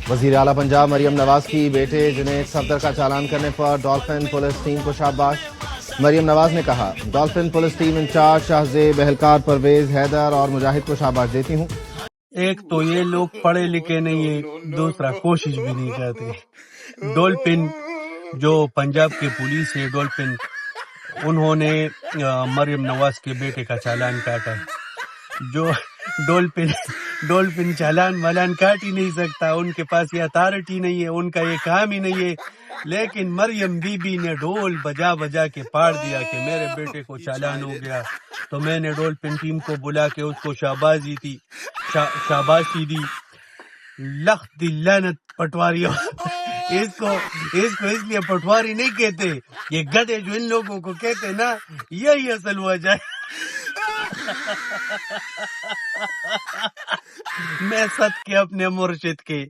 وزیر اعلیٰ پنجاب مریم نواز کی بیٹے جنید صفدر کا چالان کرنے پر ڈولفن پولیس ٹیم کو شاباش۔ مریم نواز نے کہا، ڈولفن پولیس ٹیم انچارج شاہ زیب اہلکار پرویز حیدر اور مجاہد کو شاباش دیتی ہوں۔ ایک تو یہ لوگ پڑھے لکھے نہیں ہیں، دوسرا کوشش بھی نہیں کرتے۔ ڈولفن جو پنجاب کے پولیس ہے، ڈولفن انہوں نے مریم نواز کے بیٹے کا چالان کاٹا ہے۔ جو ڈولفن چالان والان کاٹ ہی نہیں سکتا، ان کے پاس یہ اتھارٹی نہیں ہے، ان کا یہ کام ہی نہیں ہے، لیکن مریم بی بی نے ڈھول بجا بجا کے پاڑ دیا کہ میرے بیٹے کو چالان ہو گیا۔ تو میں نے ڈولفن ٹیم کو بلا کے اس کو شاباشی دی۔ لخت دی لعنت پٹواریوں اس کو اس لیے پٹواری نہیں کہتے، یہ گدھے جو ان لوگوں کو کہتے نا، یہی اصل وجہ ہے۔ میں صدقے اپنے مرشد کے